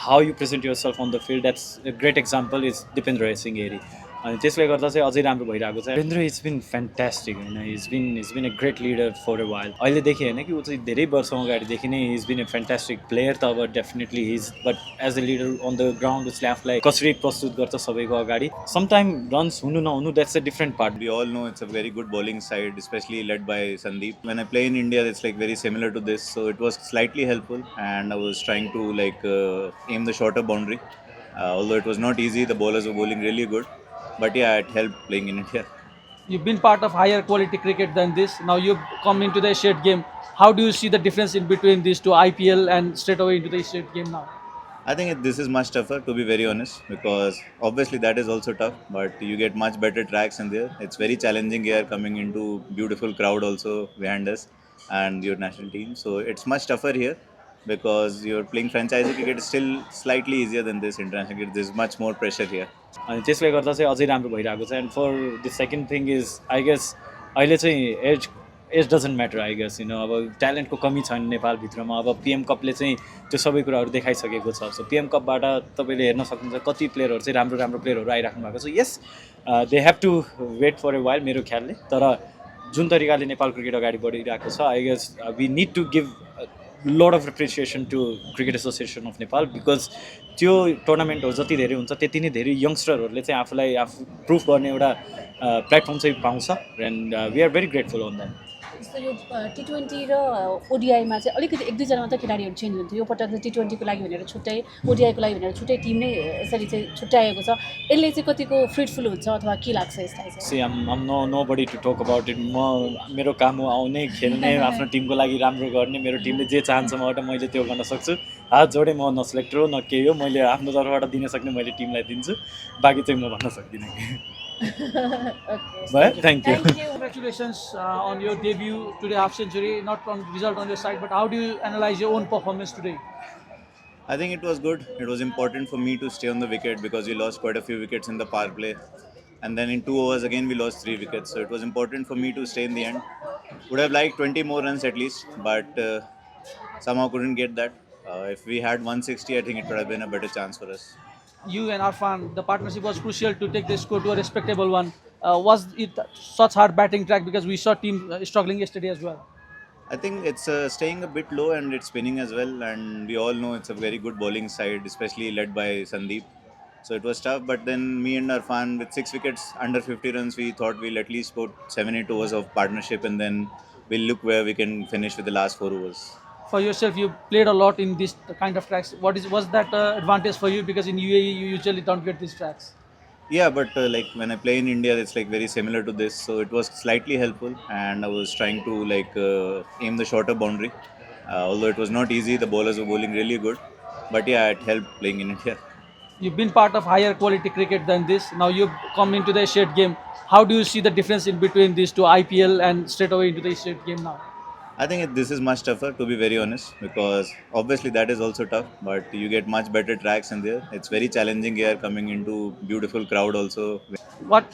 how you present yourself on the field. That's a great example is Dipendra Singh Eri. अनि त्यसले गर्दा चाहिँ अझै राम्रो भइरहेको छ. Dipendra इज बिन फ्यान्टास्टिक होइन, is been a great leader for a while. अहिलेदेखि होइन कि ऊ चाहिँ धेरै वर्ष अगाडिदेखि नै is been a fantastic player त अब definitely his, but as a leader on the ground उसले आफूलाई कसरी प्रस्तुत गर्छ सबैको अगाडि. समटाइम रन्स हुनु नहुनु that's a different part. We all know it's a very good bowling side, especially led by Sandeep. When I play in India, it's like very similar to this, so it was slightly helpful, and I was trying to aim the shorter boundary. Although it was not easy, the bowlers were bowling really good, but yeah, it helped playing in India. You've been part of higher quality cricket than this. Now you've come into the Asian game. How do you see the difference in between these two, IPL and straight away into the Asian game now? I think this is much tougher, to be very honest, because obviously that is also tough, but you get much better tracks in there. It's very challenging here, coming into beautiful crowd also behind us and your national team. So it's much tougher here because you're playing franchise cricket is still slightly easier than this international cricket. There's much more pressure here. अनि त्यसले गर्दा चाहिँ अझै राम्रो भइरहेको छ. And for the second thing is I guess अहिले चाहिँ age doesn't matter I guess. अब ट्यालेन्टको कमी छैन नेपालभित्रमा. अब पिएम कपले चाहिँ त्यो सबै कुराहरू देखाइसकेको छ. सो पिएम कपबाट तपाईँले हेर्न सक्नुहुन्छ कति प्लेयरहरू चाहिँ राम्रो राम्रो प्लेयरहरू आइराख्नु भएको छ. Yes they have to wait for a while मेरो ख्यालले. तर जुन तरिकाले नेपाल क्रिकेट अगाडि बढिरहेको छ, I guess we need to give lot of appreciation to cricket association of Nepal, because त्यो टुर्नामेन्टहरू जति धेरै हुन्छ त्यति नै धेरै यङ्स्टरहरूले चाहिँ आफूलाई आफू प्रुफ गर्ने एउटा प्लेटफर्म चाहिँ पाउँछ. And we are very grateful on that. जस्तो यो T20 र ओडिआईमा चाहिँ अलिकति एक दुईजना मात्रै खेलाडीहरू चेन्ज हुन्थ्यो. यो पटक चाहिँ T20को लागि भनेर छुट्टै, ओडिआईको लागि भनेर छुट्टै टिम नै यसरी चाहिँ छुट्याएको छ. यसले चाहिँ कतिको फ्रुटफुल हुन्छ अथवा के लाग्छ यसलाई चाहिँ? See I'm nobody to talk about it. मेरो काम हो आउने, खेल्ने, आफ्नो टिमको लागि राम्रो गर्ने. मेरो टिमले जे चाहन्छ मबाट मैले त्यो गर्न सक्छु. हात जोडे म न सेलेक्टर हो न केही हो. मैले आफ्नो तर्फबाट दिन सक्ने मैले टिमलाई दिन्छु. बाँकी चाहिँ म भन्न सक्दिनँ. Okay. Thank you. Congratulations on your debut today, half century. Not on result on your side, but how do you analyze your own performance today? I think it was good. It was important for me to stay on the wicket because we lost quite a few wickets in the power play. And then in 2 overs again we lost 3 wickets. So it was important for me to stay in the end. Would have liked 20 more runs at least, but somehow couldn't get that. If we had 160, I think it would have been a better chance for us. You and Arfan, the partnership was crucial to take the score to a respectable one. Was it such hard batting track because we saw team struggling yesterday as well? I think it's staying a bit low and it's spinning as well. And we all know it's a very good bowling side, especially led by Sandeep. So it was tough. But then me and Arfan, with 6 wickets under 50 runs, we thought we'll at least put 7-8 overs of partnership, and then we'll look where we can finish with the last 4 overs. For yourself, you played a lot in this kind of tracks. Was that advantage for you because in UAE you usually don't get these tracks? Yeah, but when I play in India, it's like very similar to this, so it was slightly helpful, and I was trying to aim the shorter boundary. Although it was not easy, the bowlers were bowling really good, but yeah, it helped playing in India. You've been part of higher quality cricket than this. Now you've come into the Asian game. How do you see the difference in between these two, IPL and straight away into the Asian game now? I think this is much tougher, to be very honest, because obviously that is also tough, but you get much better tracks in there. It's very challenging here, coming into beautiful crowd also. What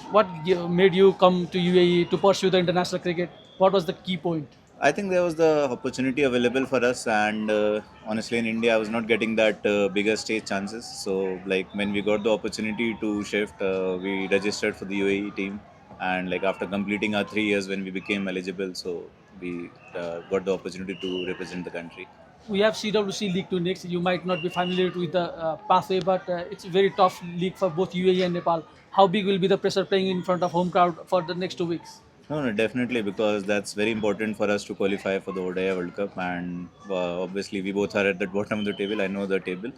made you come to UAE to pursue the international cricket? What was the key point? I think there was the opportunity available for us, and honestly in India I was not getting that bigger stage chances. So when we got the opportunity to shift, we registered for the UAE team, and after completing our 3 years when we became eligible, so we got the opportunity to represent the country. We have CWC League 2 next. You might not be familiar with the pathway, but it's a very tough league for both UAE and Nepal. How big will be the pressure playing in front of home crowd for the next 2 weeks? No, definitely, because that's very important for us to qualify for the ODI World Cup, and obviously we both are at the bottom of the table. I know the table,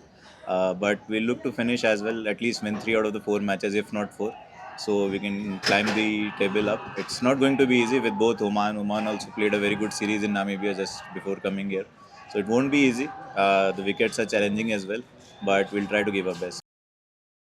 but we'll look to finish as well, at least win 3 out of the 4 matches, if not 4. So we can climb the table up. It's not going to be easy with both Oman. Oman also played a very good series in Namibia just before coming here. So it won't be easy. The wickets are challenging as well, but we'll try to give our best.